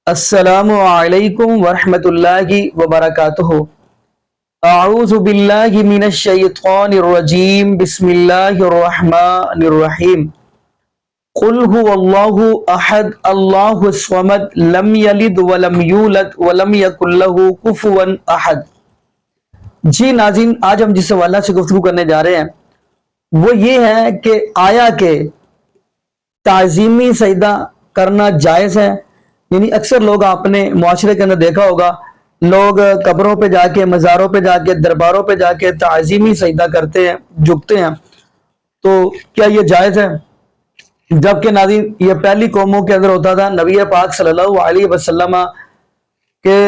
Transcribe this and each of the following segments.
السلام علیکم ورحمۃ اللہ وبرکاتہ۔ اعوذ باللہ من الشیطان الرجیم، بسم اللہ الرحمن الرحیم۔ قل هو اللہ احد اللہ الصمد لم یلد ولم یولد ولم یکن لہ کفوا احد۔ جی ناظرین، آج ہم جس حوالہ سے گفتگو کرنے جا رہے ہیں وہ یہ ہے کہ آیا کہ تعظیمی سجدہ کرنا جائز ہے؟ یعنی اکثر لوگ آپ نے معاشرے کے اندر دیکھا ہوگا، لوگ قبروں پہ جا کے، مزاروں پہ جا کے، درباروں پہ جا کے تعظیمی سجدہ کرتے ہیں، جھکتے ہیں، تو کیا یہ جائز ہے؟ جبکہ ناظرین یہ پہلی قوموں کے اندر ہوتا تھا۔ نبی پاک صلی اللہ علیہ وسلم کے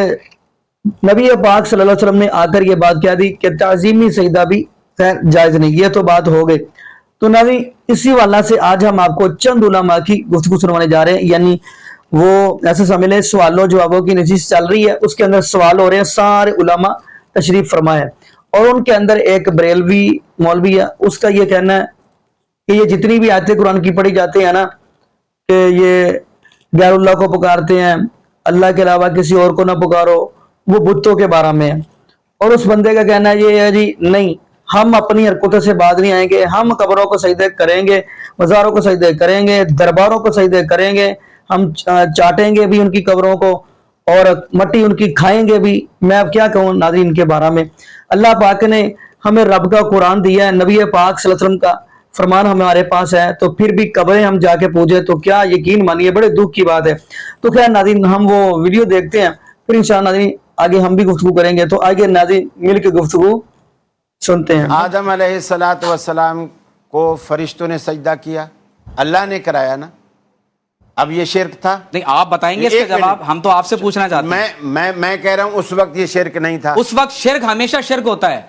نبی پاک صلی اللہ علیہ وسلم نے آ کر یہ بات کہہ دی کہ تعظیمی سجدہ بھی جائز نہیں۔ یہ تو بات ہو گئی۔ تو ناظرین اسی والا سے آج ہم آپ کو چند علماء کی گفتگو سنوانے جا رہے ہیں، یعنی وہ ایسے سمجھ لیں سوالوں جوابوں کی نشست چل رہی ہے، اس کے اندر سوال ہو رہے ہیں، سارے علماء تشریف فرما ہے، اور ان کے اندر ایک بریلوی مولوی ہے، اس کا یہ کہنا ہے کہ یہ جتنی بھی آیتیں قرآن کی پڑھی جاتی ہیں نا، کہ یہ غیر اللہ کو پکارتے ہیں، اللہ کے علاوہ کسی اور کو نہ پکارو، وہ بتوں کے بارے میں ہے۔ اور اس بندے کا کہنا یہ ہے جی نہیں، ہم اپنی حرکتوں سے باز نہیں آئیں گے، ہم قبروں کو سجدے کریں گے، مزاروں کو سجدے کریں گے، درباروں کو سجدے کریں گے، ہم چاٹیں گے بھی ان کی قبروں کو اور مٹی ان کی کھائیں گے بھی۔ میں اب کیا کہوں ناظرین ان کے بارے میں۔ اللہ پاک نے ہمیں رب کا قرآن دیا ہے، نبی پاک صلی اللہ علیہ وسلم کا فرمان ہمارے پاس ہے، تو پھر بھی قبریں ہم جا کے پوجے تو کیا یقین مانیے بڑے دکھ کی بات ہے۔ تو خیر ناظرین ہم وہ ویڈیو دیکھتے ہیں، پھر انشاءاللہ ناظرین آگے ہم بھی گفتگو کریں گے۔ تو آگے ناظرین مل کے گفتگو سنتے ہیں۔ آدم علیہ السلام کو فرشتوں نے سجدہ کیا، اللہ نے کرایا نا۔ اب یہ شرک تھا؟ نہیں، آپ بتائیں گے اس کا جواب، ہم تو آپ سے پوچھنا چاہتے ہیں۔ میں کہہ رہا ہوں اس وقت یہ شرک نہیں تھا۔ اس وقت شرک ہمیشہ شرک ہوتا ہے،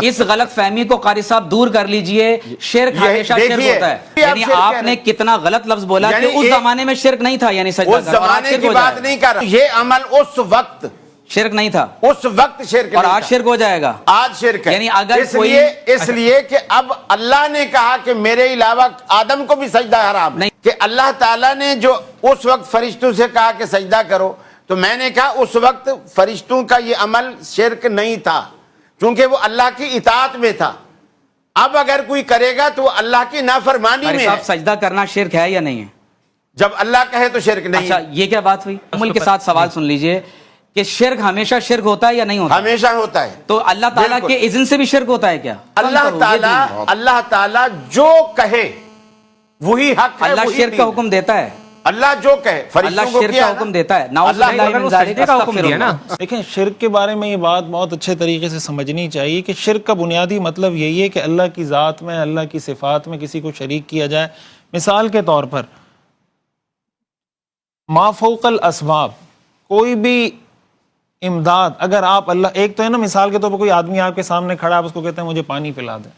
اس غلط فہمی کو قاری صاحب دور کر لیجئے۔ شرک ہمیشہ شرک ہوتا ہے، یعنی آپ نے کتنا غلط لفظ بولا کہ اس زمانے میں شرک نہیں تھا، یعنی سجدہ اس زمانے کی بات نہیں کر رہا، یہ عمل اس وقت شرک نہیں تھا، اس وقت شرک اور نہیں آج تھا، شرک ہو جائے گا۔ آج شرک ہے۔ یعنی اگر اس لیے کہ اب اللہ نے کہا کہ میرے علاوہ آدم کو بھی سجدہ حرام نہیں، کہ اللہ تعالیٰ نے جو اس وقت فرشتوں سے کہا کہ سجدہ کرو، تو میں نے کہا اس وقت فرشتوں کا یہ عمل شرک نہیں تھا، کیونکہ وہ اللہ کی اطاعت میں تھا۔ اب اگر کوئی کرے گا تو وہ اللہ کی نافرمانی میں ہے۔ سجدہ کرنا شرک ہے یا نہیں ہے؟ جب اللہ کہے تو شرک نہیں ہے۔ اچھا یہ کیا بات ہوئی؟ عمل کے ساتھ سوال سن لیجئے کہ شرک ہمیشہ شرک ہوتا ہے یا نہیں ہوتا؟ ہمیشہ ہوتا ہے۔ تو اللہ تعالیٰ کے اذن سے بھی شرک ہوتا ہے کیا؟ اللہ تعالیٰ جو کہے وہی حق ہے، اللہ شرک کا حکم دیتا ہے، اللہ جو کہے، اللہ شرک کا حکم دیتا ہے، نعوذ باللہ من ذالک، کا حکم دیا نا۔ دیکھیں شرک کے بارے میں یہ بات بہت اچھے طریقے سے سمجھنی چاہیے کہ شرک کا بنیادی مطلب یہی ہے کہ اللہ کی ذات میں، اللہ کی صفات میں کسی کو شریک کیا جائے۔ مثال کے طور پر ما فوق الاسباب، کوئی بھی امداد اگر آپ اللہ، ایک تو ہے نا مثال کے طور پر کوئی آدمی آپ کے سامنے کھڑا، آپ اس کو کہتے ہیں مجھے پانی پلا دیں،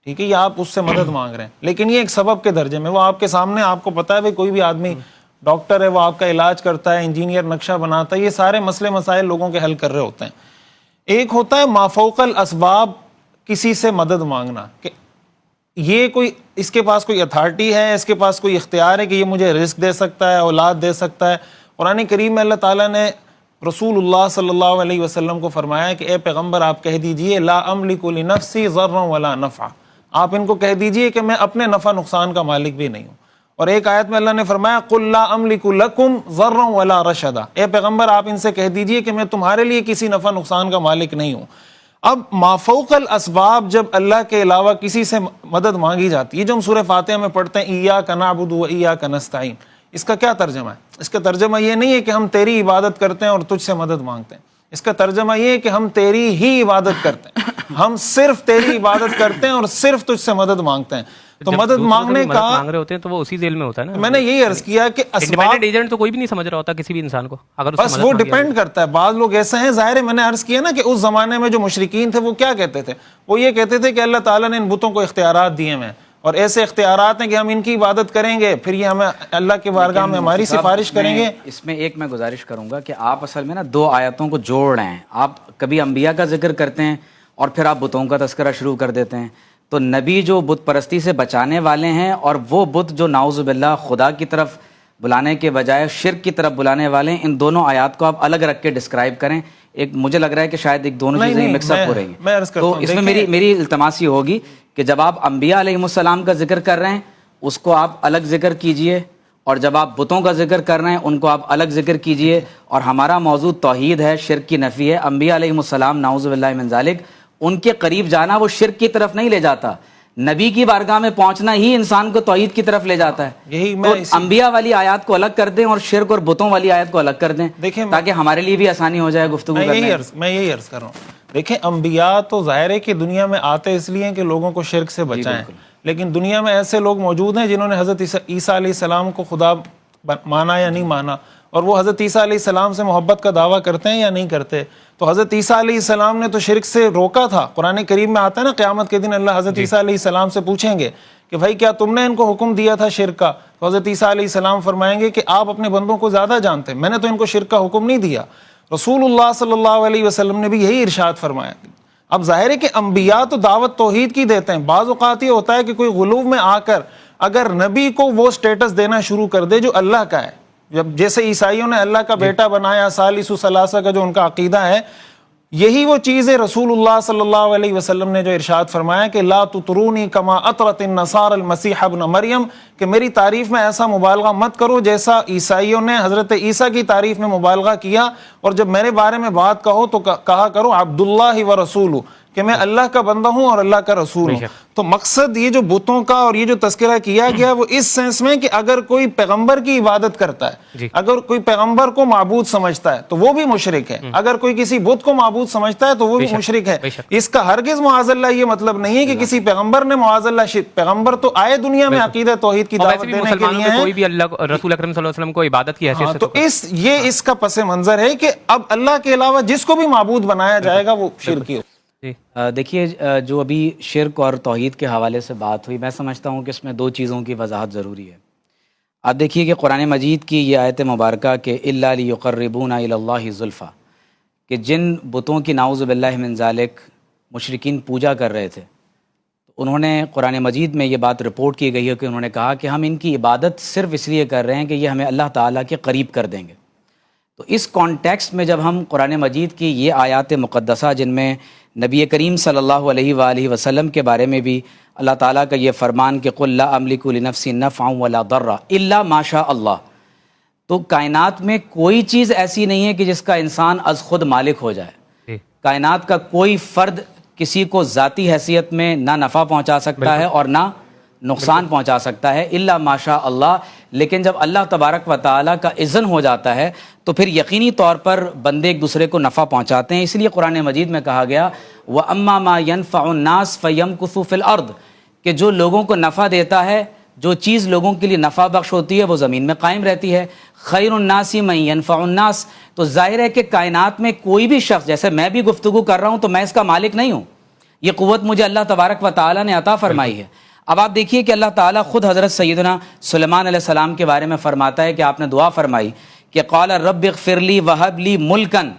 ٹھیک ہے، یا آپ اس سے مدد مانگ رہے ہیں، لیکن یہ ایک سبب کے درجے میں، وہ آپ کے سامنے، آپ کو پتا ہے بھائی کوئی بھی آدمی ڈاکٹر ہے، وہ آپ کا علاج کرتا ہے، انجینئر نقشہ بناتا ہے، یہ سارے مسئلے مسائل لوگوں کے حل کر رہے ہوتے ہیں۔ ایک ہوتا ہے ما فوق الاسباب، کسی سے مدد مانگنا، کہ یہ کوئی اس کے پاس کوئی اتھارٹی ہے، اس کے پاس کوئی اختیار ہے کہ یہ مجھے رزق دے سکتا ہے، اولاد دے سکتا ہے۔ قرآن کریم میں اللہ تعالیٰ نے رسول اللہ صلی اللہ علیہ وسلم کو فرمایا کہ اے پیغمبر آپ کہہ دیجئے لا املک لنفسی ضرا ولا نفعا، آپ ان کو کہہ دیجئے کہ میں اپنے نفع نقصان کا مالک بھی نہیں ہوں۔ اور ایک آیت میں اللہ نے فرمایا قل لا املک لکم ضرا ولا رشدا، اے پیغمبر آپ ان سے کہہ دیجئے کہ میں تمہارے لیے کسی نفع نقصان کا مالک نہیں ہوں۔ اب ما فوق الاسباب جب اللہ کے علاوہ کسی سے مدد مانگی جاتی ہے، جو ہم سورہ فاتحہ میں پڑھتے ہیں ایاک نعبد و ایاک نستعین، اس کا کیا ترجمہ ہے؟ اس کا ترجمہ یہ نہیں ہے کہ ہم تیری عبادت کرتے ہیں اور تجھ سے مدد مانگتے ہیں، اس کا ترجمہ یہ ہے کہ ہم تیری ہی عبادت کرتے ہیں، ہم صرف تیری عبادت کرتے ہیں اور صرف تجھ سے مدد مانگتے ہیں۔ تو مدد مانگنے کا مانگ رہے ہوتے ہیں تو وہ اسی ذیل میں ہوتا ہے نا۔ میں نے یہی عرض کیا کہ انڈیپینڈنٹ ایجنٹ تو کوئی بھی نہیں سمجھ رہا ہوتا کسی بھی انسان کو، اگر بس وہ ڈیپینڈ کرتا ہے۔ بعض لوگ ایسے ہیں، ظاہر ہے میں نے عرض کیا نا کہ اس زمانے میں جو مشرکین تھے وہ کیا کہتے تھے، وہ یہ کہتے تھے کہ اللہ تعالیٰ نے ان بتوں کو اختیارات دیے ہیں، اور ایسے اختیارات ہیں کہ ہم ان کی عبادت کریں گے، پھر یہ ہمیں اللہ کی بارگاہ میں ہماری سفارش کریں گے۔ اس میں ایک میں گزارش کروں گا کہ آپ اصل میں نا دو آیتوں کو جوڑ رہے ہیں، آپ کبھی انبیاء کا ذکر کرتے ہیں اور پھر آپ بتوں کا تذکرہ شروع کر دیتے ہیں۔ تو نبی جو بت پرستی سے بچانے والے ہیں، اور وہ بت جو نعوذ باللہ خدا کی طرف بلانے کے بجائے شرک کی طرف بلانے والے ہیں، ان دونوں آیات کو آپ الگ رکھ کے ڈسکرائب کریں. ایک مجھے لگ رہا ہے کہ شاید ایک دونوں چیزیں مکس اپ ہو رہی ہیں. تو اس میں میری التماس یہ ہوگی کہ جب آپ انبیاء علیہ السلام کا ذکر کر رہے ہیں اس کو آپ الگ ذکر کیجئے، اور جب آپ بتوں کا ذکر کر رہے ہیں ان کو آپ الگ ذکر کیجئے. اور ہمارا موضوع توحید ہے، شرک کی نفی ہے. انبیاء علیہ السلام نعوذ باللہ من ذالک، ان کے قریب جانا وہ شرک کی طرف نہیں لے جاتا، نبی کی بارگاہ میں پہنچنا ہی انسان کو توحید کی طرف لے جاتا ہے. یہی تو انبیاء والی آیات کو الگ کر دیں اور شرک اور بتوں والی آیت کو الگ کر دیں تاکہ ہمارے لیے بھی آسانی ہو جائے گفتگو کرنے میں. میں یہی عرض کر رہا ہوں، دیکھیں انبیاء تو ظاہر ہے کہ دنیا میں آتے اس لیے کہ لوگوں کو شرک سے بچائیں، لیکن دنیا میں ایسے لوگ موجود ہیں جنہوں نے حضرت عیسیٰ علیہ السلام کو خدا مانا یا نہیں مانا، اور وہ حضرت عیسیٰ علیہ السلام سے محبت کا دعویٰ کرتے ہیں یا نہیں کرتے. تو حضرت عیسیٰ علیہ السلام نے تو شرک سے روکا تھا. قرآن کریم میں آتا ہے نا قیامت کے دن اللہ حضرت عیسیٰ علیہ السلام سے پوچھیں گے کہ بھائی کیا تم نے ان کو حکم دیا تھا شرک کا؟ تو حضرت عیسیٰ علیہ السلام فرمائیں گے کہ آپ اپنے بندوں کو زیادہ جانتے ہیں، میں نے تو ان کو شرک کا حکم نہیں دیا. رسول اللہ صلی اللہ علیہ وسلم نے بھی یہی ارشاد فرمایا. اب ظاہر ہے کہ انبیاء تو دعوت توحید کی دیتے ہیں. بعض اوقات یہ ہوتا ہے کہ کوئی غلو میں آ کر اگر نبی کو وہ سٹیٹس دینا شروع کر دے جو اللہ کا ہے، جب جیسے عیسائیوں نے اللہ کا بیٹا بنایا، ثالث ثلاثہ کا جو ان کا عقیدہ ہے، یہی وہ چیز ہے رسول اللہ صلی اللہ علیہ وسلم نے جو ارشاد فرمایا کہ لا تطرونی کما اطرت النصارى المسیح ابن مریم، کہ میری تعریف میں ایسا مبالغہ مت کرو جیسا عیسائیوں نے حضرت عیسیٰ کی تعریف میں مبالغہ کیا، اور جب میرے بارے میں بات کہو تو کہا کرو عبداللہ ورسولہ، کہ میں اللہ کا بندہ ہوں اور اللہ کا رسول ہوں. تو مقصد یہ جو بتوں کا اور یہ جو تذکرہ کیا گیا وہ اس سینس میں کہ اگر کوئی پیغمبر کی عبادت کرتا ہے، اگر کوئی پیغمبر کو معبود سمجھتا ہے تو وہ بھی مشرک ہے، اگر کوئی کسی بت کو معبود سمجھتا ہے تو وہ بھی مشرک ہے. اس کا ہرگز معاذ اللہ یہ مطلب نہیں ہے کہ کسی پیغمبر نے معاذ اللہ پیغمبر تو آئے دنیا میں عقیدہ توحید کی دعوت دینے کے لیے ہیں، کوئی بھی اللہ رسول اکرم صلی اللہ علیہ وسلم کو عبادت کی حیثیت سے تو یہ اس کا پس منظر ہے کہ اب اللہ کے علاوہ جس کو بھی معبود بنایا جائے گا وہ شرکی ہو. دیکھیے جو ابھی شرک اور توحید کے حوالے سے بات ہوئی، میں سمجھتا ہوں کہ اس میں دو چیزوں کی وضاحت ضروری ہے. آپ دیکھیے کہ قرآن مجید کی یہ آیت مبارکہ کہ الا لیقربونا الی اللہ زلفی، کہ جن بتوں کی نعوذ باللہ من ذالک مشرکین پوجا کر رہے تھے، انہوں نے قرآن مجید میں یہ بات رپورٹ کی گئی ہے کہ انہوں نے کہا کہ ہم ان کی عبادت صرف اس لیے کر رہے ہیں کہ یہ ہمیں اللہ تعالیٰ کے قریب کر دیں گے. تو اس کانٹیکسٹ میں جب ہم قرآن مجید کی یہ آیات مقدسہ جن میں نبی کریم صلی اللہ علیہ وآلہ وسلم کے بارے میں بھی اللہ تعالیٰ کا یہ فرمان کہ قل لا املک لنفسی نفعا ولا ضرا الا ما شاء اللہ، تو کائنات میں کوئی چیز ایسی نہیں ہے کہ جس کا انسان از خود مالک ہو جائے. کائنات کا کوئی فرد کسی کو ذاتی حیثیت میں نہ نفع پہنچا سکتا ہے اور نہ نقصان پہنچا سکتا ہے الا ماشاء اللہ. لیکن جب اللہ تبارک و تعالیٰ کا اذن ہو جاتا ہے تو پھر یقینی طور پر بندے ایک دوسرے کو نفع پہنچاتے ہیں. اس لیے قرآن مجید میں کہا گیا وَأَمَّا مَا يَنْفَعُ النَّاسِ فَيَمْكُثُ فِي الْأَرْضِ، کہ جو لوگوں کو نفع دیتا ہے، جو چیز لوگوں کے لیے نفع بخش ہوتی ہے وہ زمین میں قائم رہتی ہے. خیر الناس من ينفع الناس، تو ظاہر ہے کہ کائنات میں کوئی بھی شخص، جیسے میں بھی گفتگو کر رہا ہوں تو میں اس کا مالک نہیں ہوں، یہ قوت مجھے اللہ تبارک و تعالیٰ نے عطا فرمائی ہے. اب آپ دیکھیے کہ اللہ تعالیٰ خود حضرت سیدنا سلیمان علیہ السلام کے بارے میں فرماتا ہے کہ آپ نے دعا فرمائی کہ قال رب اغفر لی وہب لی ملکن،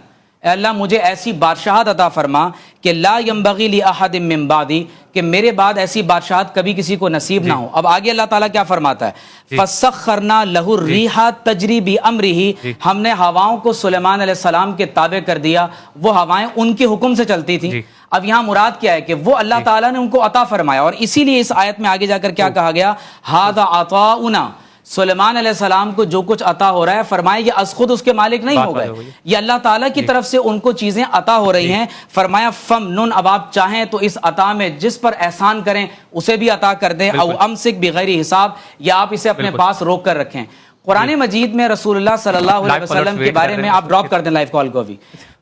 اے اللہ مجھے ایسی بادشاہت عطا فرما کہ لا ينبغی لاحد من بعدی، کہ میرے بعد ایسی بادشاہت کبھی کسی کو نصیب نہ ہو. اب آگے اللہ تعالیٰ کیا فرماتا ہے فسخرنا لہ الریح تجری بامرہ، ہم نے ہواؤں کو سلیمان علیہ السلام کے تابع کر دیا، وہ ہوائیں ان کے حکم سے چلتی تھیں. اب یہاں مراد کیا ہے کہ وہ اللہ تعالیٰ نے ان کو عطا فرمایا، اور اسی لیے اس آیت میں آگے جا کر کیا کہا گیا ھذا عطاؤنا، سلیمان علیہ السلام کو جو کچھ عطا ہو رہا ہے فرمایا یہ از خود اس کے مالک نہیں ہو گئے، یہ اللہ تعالیٰ کی طرف سے ان کو چیزیں عطا ہو رہی ہیں. فرمایا فمنن، اب آپ چاہیں تو اس عطا میں جس پر احسان کریں اسے بھی عطا کر دیں، او امسک بغیر حساب، یا آپ اسے اپنے پاس روک کر رکھیں. قرآن مجید میں رسول اللہ صلی اللہ علیہ وسلم کے بارے میں آپ ڈراپ کر دیں لائیو کال کو بھی.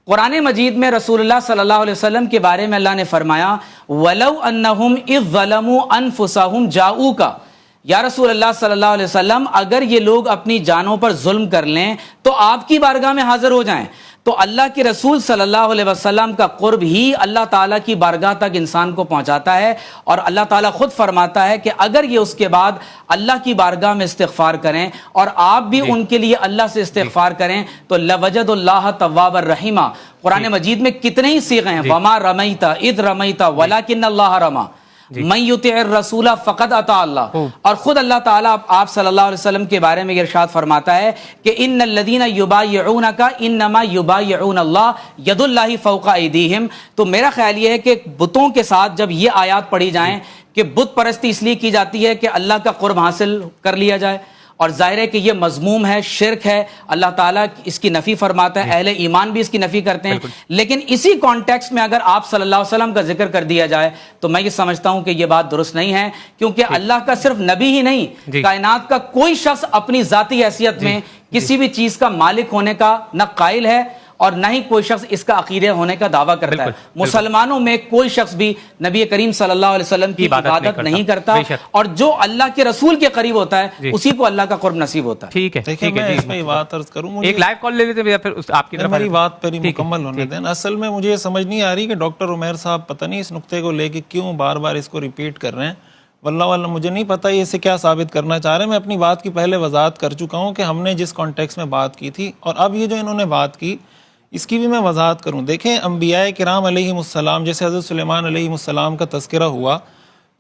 قرآن مجید میں رسول اللہ صلی اللہ علیہ وسلم کے بارے میں اللہ نے فرمایا وَلَوْ أَنَّهُمْ إِذْ ظَلَمُوا أَنفُسَهُمْ جَاءُوكَ، یا رسول اللہ صلی اللہ علیہ وسلم اگر یہ لوگ اپنی جانوں پر ظلم کر لیں تو آپ کی بارگاہ میں حاضر ہو جائیں. تو اللہ کے رسول صلی اللہ علیہ وسلم کا قرب ہی اللہ تعالیٰ کی بارگاہ تک انسان کو پہنچاتا ہے، اور اللہ تعالیٰ خود فرماتا ہے کہ اگر یہ اس کے بعد اللہ کی بارگاہ میں استغفار کریں اور آپ بھی ان کے لیے اللہ سے استغفار کریں تو لوجد اللہ تواب الرحیمہ. قرآن مجید میں کتنے ہی صیغے ہیں وما رمیت اذ رمیت ولکن اللہ رما. من یطع الرسول فقد اطاع اللہ، اور خود اللہ تعالیٰ آپ صلی اللہ علیہ وسلم کے بارے میں ارشاد فرماتا ہے کہ ان الذین یبایعونک انما یبایعون اللہ ید اللہ فوق ایدیہم. تو میرا خیال یہ ہے کہ بتوں کے ساتھ جب یہ آیات پڑھی جائیں کہ بت پرستی اس لیے کی جاتی ہے کہ اللہ کا قرب حاصل کر لیا جائے، اور ظاہر ہے کہ یہ مذموم ہے، شرک ہے، اللہ تعالیٰ اس کی نفی فرماتا ہے، اہل ایمان بھی اس کی نفی کرتے ہیں. لیکن اسی کانٹیکسٹ میں اگر آپ صلی اللہ علیہ وسلم کا ذکر کر دیا جائے تو میں یہ سمجھتا ہوں کہ یہ بات درست نہیں ہے، کیونکہ اللہ کا صرف نبی ہی نہیں، کائنات کا کوئی شخص اپنی ذاتی حیثیت میں کسی بھی چیز کا مالک ہونے کا نہ قائل ہے اور نہ ہی کوئی شخص اس کا عقیدہ ہونے کا دعویٰ کرتا ہے. مسلمانوں میں کوئی شخص بھی نبی کریم صلی اللہ علیہ وسلم کی عبادت نہیں کرتا، اور جو اللہ کے رسول کے قریب ہوتا ہے اسی کو اللہ کا قرب نصیب ہوتا ہے. ٹھیک ہے، دیکھیں میں اس میں بات عرض کروں، ایک لائیو کال لے لیتے ہیں یا پھر آپ کی طرف میری بات پر ہی مکمل ہونے دیں. اصل میں مجھے یہ سمجھ نہیں آ رہی کہ ڈاکٹر عمیر صاحب پتہ نہیں اس نقطے کو لے کے کیوں بار بار اس کو ریپیٹ کر رہے ہیں. واللہ مجھے نہیں پتہ یہ اسے کیا ثابت کرنا چاہ رہے ہیں. میں اپنی بات کی پہلے وضاحت کر چکا ہوں کہ ہم نے جس کانٹیکس میں بات کی تھی، اور اب یہ جو انہوں نے بات کی اس کی بھی میں وضاحت کروں. دیکھیں انبیاء کرام علیہم السلام، جیسے حضرت سلیمان علیہ السلام کا تذکرہ ہوا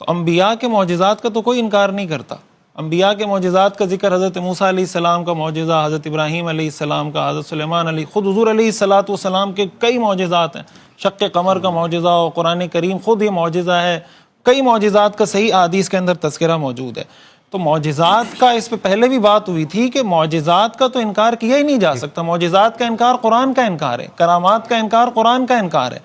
تو انبیاء کے معجزات کا تو کوئی انکار نہیں کرتا. انبیاء کے معجزات کا ذکر حضرت موسیٰ علیہ السلام کا معجزہ، حضرت ابراہیم علیہ السلام کا، حضرت سلیمان علیہ، خود حضور علیہ السلام کے کئی معجزات ہیں. شق قمر کا معجزہ اور قرآن کریم خود یہ معجزہ ہے. کئی معجزات کا صحیح احادیث کے اندر تذکرہ موجود ہے. تو معجزات کا اس پہ پہلے بھی بات ہوئی تھی کہ معجزات کا تو انکار کیا ہی نہیں جا سکتا. معجزات کا انکار قرآن کا انکار ہے، کرامات کا انکار قرآن کا انکار ہے.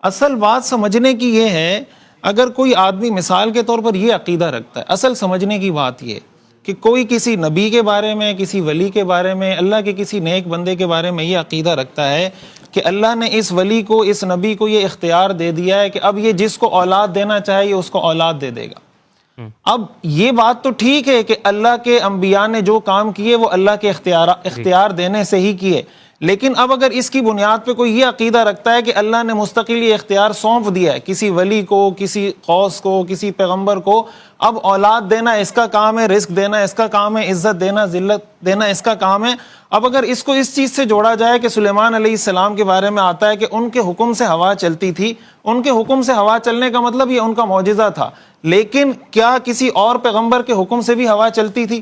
اصل بات سمجھنے کی یہ ہے، اگر کوئی آدمی مثال کے طور پر یہ عقیدہ رکھتا ہے، اصل سمجھنے کی بات یہ کہ کوئی کسی نبی کے بارے میں، کسی ولی کے بارے میں، اللہ کے کسی نیک بندے کے بارے میں یہ عقیدہ رکھتا ہے کہ اللہ نے اس ولی کو، اس نبی کو یہ اختیار دے دیا ہے کہ اب یہ جس کو اولاد دینا چاہے یہ اس کو اولاد دے دے گا. اب یہ بات تو ٹھیک ہے کہ اللہ کے انبیاء نے جو کام کیے وہ اللہ کے اختیار دینے سے ہی کیے، لیکن اب اگر اس کی بنیاد پہ کوئی یہ عقیدہ رکھتا ہے کہ اللہ نے مستقل یہ اختیار سونپ دیا ہے کسی ولی کو، کسی غوث کو، کسی پیغمبر کو، اب اولاد دینا اس کا کام ہے، رزق دینا اس کا کام ہے، عزت دینا، ذلت دینا اس کا کام ہے. اب اگر اس کو اس چیز سے جوڑا جائے کہ سلیمان علیہ السلام کے بارے میں آتا ہے کہ ان کے حکم سے ہوا چلتی تھی، ان کے حکم سے ہوا چلنے کا مطلب یہ ان کا معجزہ تھا، لیکن کیا کسی اور پیغمبر کے حکم سے بھی ہوا چلتی تھی؟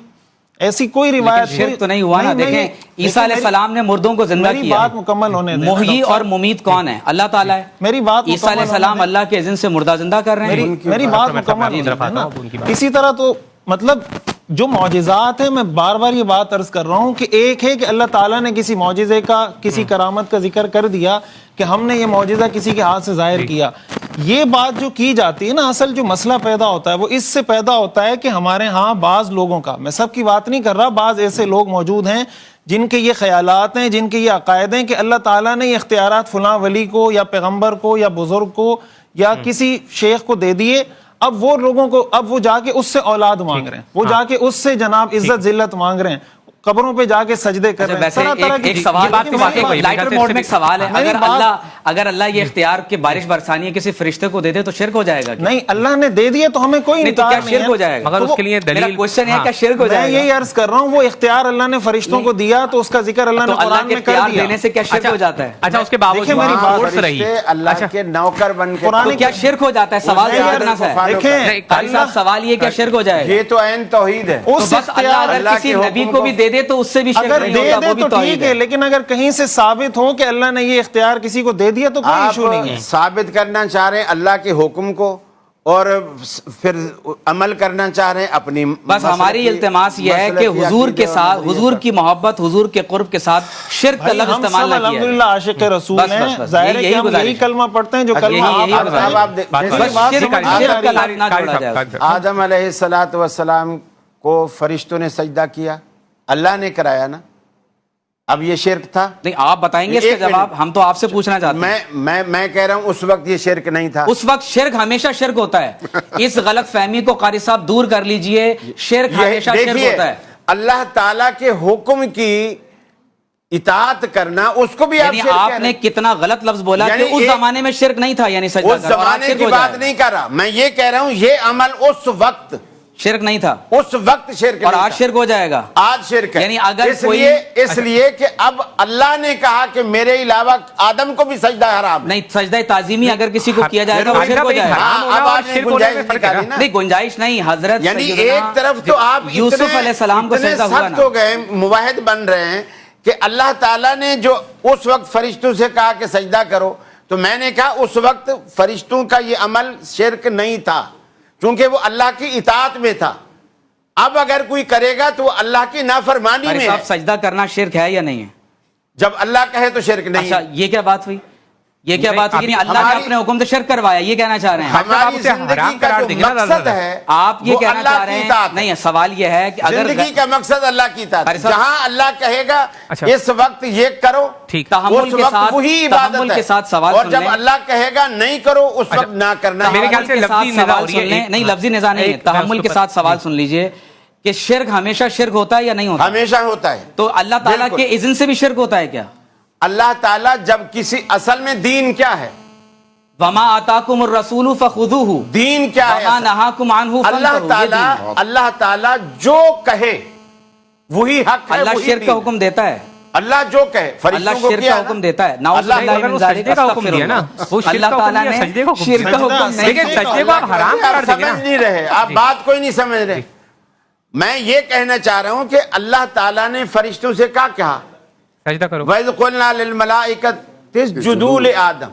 ایسی کوئی روایت شرک تو نہیں ہوا نا. دیکھیں عیسیٰ علیہ السلام نے مردوں کو زندہ کیا. میری بات مکمل ہونے دیں. محیی اور ممید کون ہے؟ اللہ تعالیٰ ہے. میری بات عیسیٰ علیہ السلام اللہ کے اذن سے مردہ زندہ کر رہے ہیں. میری بات مکمل ہونے دیں. اسی طرح تو مطلب جو معجزات ہیں، میں بار بار یہ بات عرض کر رہا ہوں کہ ایک ہے کہ اللہ تعالیٰ نے کسی معجزے کا، کسی کرامت کا ذکر کر دیا کہ ہم نے یہ معجزہ کسی کے ہاتھ سے ظاہر کیا. یہ بات جو کی جاتی ہے نا، اصل جو مسئلہ پیدا ہوتا ہے وہ اس سے پیدا ہوتا ہے کہ ہمارے ہاں بعض لوگوں کا، میں سب کی بات نہیں کر رہا، بعض ایسے لوگ موجود ہیں جن کے یہ خیالات ہیں، جن کے یہ عقائد ہیں کہ اللہ تعالیٰ نے یہ اختیارات فلاں ولی کو یا پیغمبر کو یا بزرگ کو یا کسی شیخ کو دے دیے. اب وہ لوگوں کو، اب وہ جا کے اس سے اولاد مانگ رہے ہیں، وہ جا کے اس سے جناب عزت ذلت مانگ رہے ہیں، قبروں پہ جا کے سجدے کر رہے ہیں. طرح طرح کی ایک سوال لائٹر موڈ میں ایک سوال ہے، اگر اللہ یہ اختیار کہ بارش برسانی ہے کسی فرشتے کو دے دے تو شرک ہو جائے گا؟ نہیں، اللہ نے دے دیا تو ہمیں کوئی انکار نہیں ہے. شرک ہو جائے گا؟ مگر اس کے لیے دلیل، کوشچن ہے کیا شرک ہو جائے گا؟ میں یہی عرض کر رہا ہوں، وہ اختیار اللہ نے فرشتوں کو دیا تو اس کا ذکر اللہ نے قرآن میں کر دیا. دینے سے کیا شرک ہو جاتا ہے؟ اچھا، اس کے باوجود میری بات رہی اللہ کے نوکر بن کے قرآن کیا شرک ہو جاتا ہے؟ سوال کرنا ہے. دیکھیں قاری صاحب سوال یہ کیا شرک ہو جائے گا؟ یہ تو عین توحید ہے. اس اختیار اگر کسی نبی کو بھی دے دے تو اس سے بھی شرک نہیں ہوتا، وہ بھی تو ٹھیک ہے، لیکن اگر کہیں سے ثابت ہو کہ اللہ نے یہ اختیار کسی کو دے دیا تو کوئی ایشو نہیں ہے. ثابت کرنا چاہ رہے ہیں اللہ کے حکم کو اور پھر عمل کرنا چاہ رہے ہیں اپنی. بس ہماری التماس یہ ہے کہ حضور کے ساتھ، حضور کی محبت، حضور کے قرب کے ساتھ شرک کا لفظ استعمال نہ کیا. الحمدللہ عاشق رسول ہیں، ظاہر ہے کہ ہم یہی کلمہ پڑھتے ہیں جو کلمہ آدم علیہ السلام کو فرشتوں نے سجدہ کیا، اللہ نے کرایا نا. اب یہ شرک تھا؟ نہیں، آپ بتائیں گے اس کا جواب، ہم تو آپ سے پوچھنا چاہتے ہیں. میں کہہ رہا ہوں اس وقت یہ شرک نہیں تھا. اس وقت شرک ہمیشہ شرک ہوتا ہے. اس غلط فہمی کو قاری صاحب دور کر لیجئے. شرک ہمیشہ شرک ہوتا ہے. اللہ تعالیٰ کے حکم کی اطاعت کرنا، اس کو بھی یعنی آپ نے کتنا غلط لفظ بولا کہ اس زمانے میں شرک نہیں تھا، یعنی سجدہ اس زمانے کی بات نہیں کر رہا. میں یہ کہہ رہا ہوں یہ عمل اس وقت شرک نہیں تھا اس وقت شرک اور نہیں آج تھا. شرک ہو جائے گا. آج شرک ہے. یعنی اگر اس لیے کہ اب اللہ نے کہا کہ میرے علاوہ آدم کو بھی سجدہ حرام ہے. نہیں, سجدہ تعظیمی اگر کسی کو کیا جائے گا وہ شرک ہو جائے گا. اب آپ نے گنجائش نکالی نا. نہیں, گنجائش نہیں حضرت. یعنی ایک طرف تو آپ یوسف علیہ السلام کو اتنے سجدہ ہوا سخت ہو گئے, موحد بن رہے ہیں کہ اللہ تعالیٰ نے جو اس وقت فرشتوں سے کہا کہ سجدہ کرو, تو میں نے کہا اس وقت فرشتوں کا یہ عمل شرک نہیں تھا کیونکہ وہ اللہ کی اطاعت میں تھا. اب اگر کوئی کرے گا تو وہ اللہ کی نافرمانی میں ہے. صاحب سجدہ کرنا شرک ہے یا نہیں ہے؟ جب اللہ کہے تو شرک نہیں. اچھا, یہ کیا بات ہوئی؟ یہ کیا بات ہوئی؟ اللہ نے اپنے حکم سے شرک کروایا, یہ کہنا چاہ رہے ہیں ہماری زندگی کا جو مقصد ہے آپ یہ وہ کہنا اللہ چاہ کی رہے ہیں. اطاعت ہے. نہیں, سوال یہ ہے کہ اگر زندگی کا مقصد اللہ کی اطاعت ہے. صاحب- جہاں اللہ کہے گا اچھا. اس وقت یہ کرو, ٹھیک. تحمل اس کے وقت ساتھ وہی تحمل عبادت کے ہے. ساتھ سوال اور سن جب لیں. اللہ کہے گا نہیں کرو اس وقت نہ کرنا. میرے خیال سے تحمل کے لفظی ساتھ نظام سوال ہو رہی ہے. سن لیں. نہیں, لفظی نظام نہیں ہے, ایک- میں تحمل اس کے کو ساتھ سوال سن لیجئے کہ شرک ہمیشہ شرک ہوتا ہے یا نہیں ہوتا؟ ہمیشہ ہوتا ہے. تو اللہ تعالیٰ بالکل. کے اذن سے بھی شرک ہوتا ہے کیا؟ اللہ تعالیٰ جب کسی اصل میں دین کیا ہے, وما آتاکم الرسول فخذوہ دین کیا ہے وما اصل؟ نہاکم عنہ فانتہوا. اللہ تعالیٰ جو کہے وہی حق ہے, اللہ وہی شرک دین کا ہے. حکم دیتا ہے. اللہ جو کہے, اللہ فرشتوں کو شرک کیا کا ہے حکم نا؟ دیتا ہے. نعوذ اللہ باللہ اگر من وہ ذالک, سجدے کا حکم استغفر دیا نا, اللہ. وہ شرک اللہ کا حکم تعالیٰ دیا, نے سجدے کا حکم شرک کا دیا. حکم نہیں لیکن دیا. سجدے کو آپ حرام آپ قرار دیں گے نا. سمجھ نہیں رہے, آپ بات کوئی نہیں سمجھ رہے. میں یہ کہنا چاہ رہا ہوں کہ اللہ تعالیٰ نے فرشتوں سے کہا سجدہ کرو. وَإِذْ قُلْنَا لِلْمَلَائِكَةِ اسْجُدُوا لِآدَمَ,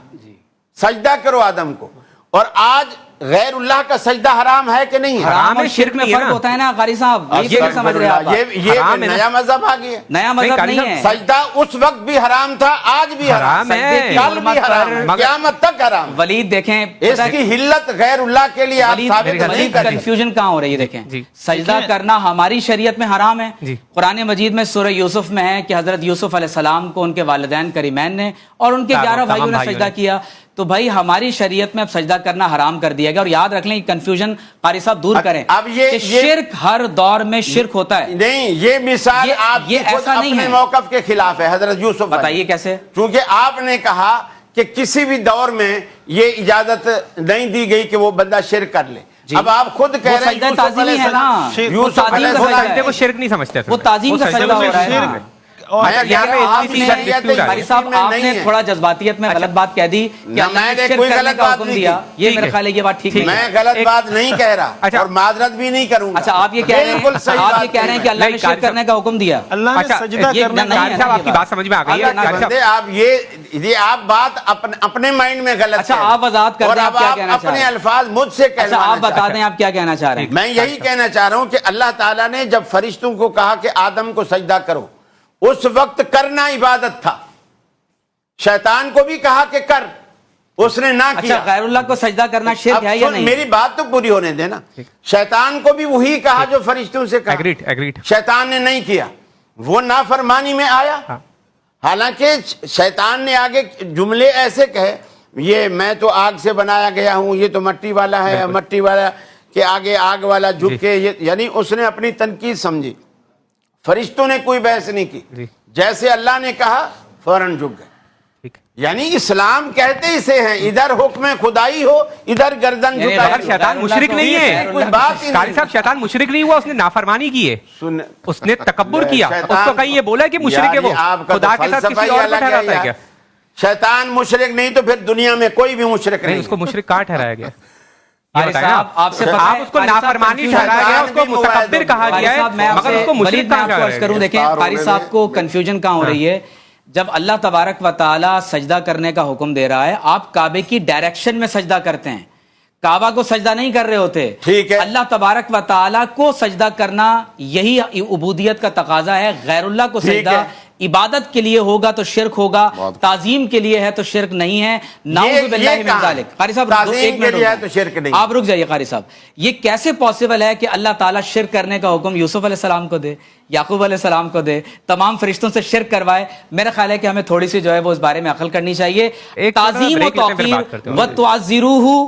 سجدہ کرو آدم کو. اور آج غیر اللہ کا سجدہ حرام ہے کہ نہیں ہے؟ حرام اور ہے, شرک میں نہیں ہے فرق نا. ہوتا ہے نا قاری صاحب, یہ نہیں سمجھ رہے آپ. یہ حرام ہے نا. نیا مذہب آ گیا. نیا مذہب قاری نہیں ہے. سجدہ اس وقت بھی حرام تھا, آج بھی حرام ہے. سجدے کی کل بھی حرمت حرام ہے, پر قیامت تک حرام. ولید دیکھیں, اس کی حلت غیر اللہ کے لیے آپ ثابت نہیں ولید کریں. کنفیوژن کہاں ہو رہی ہے دیکھیں. جی. سجدہ کرنا ہماری شریعت میں حرام ہے. جی. قرآن مجید میں سورہ یوسف میں ہے کہ حضرت یوسف علیہ السلام کو ان کے والدین کریمین نے اور ان کے 11 بھائیوں نے سجدہ کیا. تو بھائی ہماری شریعت میں اب سجدہ کرنا حرام کر دیا گیا. اور یاد رکھ لیں کنفیوژن قاری صاحب دور کریں اب یہ کہ شرک ہر دور میں شرک ہوتا ہے. نہیں, یہ مثال آپ یہ کی خود ایسا نہیں اپنے ہے. موقف کے خلاف ہے حضرت یوسف علیہ. بتائیے کیسے؟ چونکہ آپ نے کہا کہ کسی بھی دور میں یہ اجازت نہیں دی گئی کہ وہ بندہ شرک کر لے. اب آپ خود کہہ رہے ہیں سجدہ تعظیمی ہے نا, یوسف وہ علیہ تعظیم کا وہ سجدہ سجدے کو ہے. شرک نہیں سمجھتے. وہ تعظیم کا سجدہ ہو رہا ہے نا. قاری صاحب آپ نے تھوڑا جذباتیت میں غلط بات کہہ دی کہ اللہ نے شرک کرنے کا حکم دیا. یہ میرا خیال ہے یہ بات ٹھیک نہیں ہے. میں غلط بات نہیں کہہ رہا اور معذرت بھی نہیں کروں گا. اچھا, آپ یہ کہہ رہے ہیں کہ اللہ نے شرک کرنے کا حکم دیا. اللہ نے سجدہ کرنا نہیں صاحب آپ کی بات سمجھ میں آ گئی ہے. آپ یہ آپ بات اپنے مائنڈ میں غلط. اچھا, آپ وضاحت کر دیں آپ کیا کہنا چاہ رہے اپنے ہیں. الفاظ مجھ سے اچھا, آپ بتا دیں آپ کیا کہنا چاہ رہے ہیں. میں یہی کہنا چاہ رہا ہوں کہ اللہ تعالیٰ نے جب فرشتوں کو کہا کہ آدم کو سجدہ کرو, اس وقت کرنا عبادت تھا. شیطان کو بھی کہا کہ کر, اس نے نہ کیا. اچھا, غیر اللہ کو سجدہ کرنا شرک ہے یا نہیں؟ میری بات تو پوری ہونے دینا. شیطان کو بھی وہی کہا جو فرشتوں سے کہا. ایگریڈ. شیطان نے نہیں کیا, وہ نافرمانی میں آیا. حالانکہ شیطان نے آگے جملے ایسے کہے, یہ میں تو آگ سے بنایا گیا ہوں, یہ تو مٹی والا ہے, مٹی والا کے آگے آگ والا جھک کے, یعنی اس نے اپنی تنقید سمجھی. فرشتوں نے کوئی بحث نہیں کی, جیسے اللہ نے کہا فوراً جھک گئے. یعنی اسلام کہتے اسے ہیں, ادھر حکم خدائی ہو, ادھر گردن اگر شیطان مشرک نہیں ہے, کوئی بات ہی قاری صاحب شیطان مشرک نہیں ہوا, اس نے نافرمانی کی ہے, اس نے تکبر کیا. اس کو کہیں یہ بولا کہ مشرک ہے وہ, خدا کے ساتھ کسی اور کو ٹھہراتا ہے کیا؟ شیطان مشرک نہیں تو پھر دنیا میں کوئی بھی مشرک نہیں. اس کو مشرک کہاں ٹھہرایا گیا؟ آپ سے آپ اس کو نافرمانی ٹھہرایا گیا, اس کو متکبر کہا گیا ہے, مگر اس کو مشرک کہاں ٹھہرایا گیا؟ کروں دیکھیں قاری صاحب کو کنفیوژن کہاں ہو رہی ہے. جب اللہ تبارک و تعالی سجدہ کرنے کا حکم دے رہا ہے, آپ کعبے کی ڈائریکشن میں سجدہ کرتے ہیں, کعبہ کو سجدہ نہیں کر رہے ہوتے. ٹھیک ہے, اللہ تبارک و تعالی کو سجدہ کرنا یہی عبودیت کا تقاضا ہے. غیر اللہ کو سجدہ عبادت کے لیے ہوگا تو شرک ہوگا, تعظیم کے لیے ہے تو شرک نہیں ہے. نعوذ باللہ من ذالک. قاری صاحب تعظیم کے لیے ہے تو شرک نہیں. آپ رک جائیے قاری صاحب, یہ کیسے پاسبل ہے کہ اللہ تعالیٰ شرک کرنے کا حکم یوسف علیہ السلام کو دے, یعقوب علیہ السلام کو دے, تمام فرشتوں سے شرک کروائے؟ میرا خیال ہے کہ ہمیں تھوڑی سی جو ہے وہ اس بارے میں عقل کرنی چاہیے. تعظیم و توقیر و تعزروہ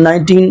19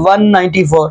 194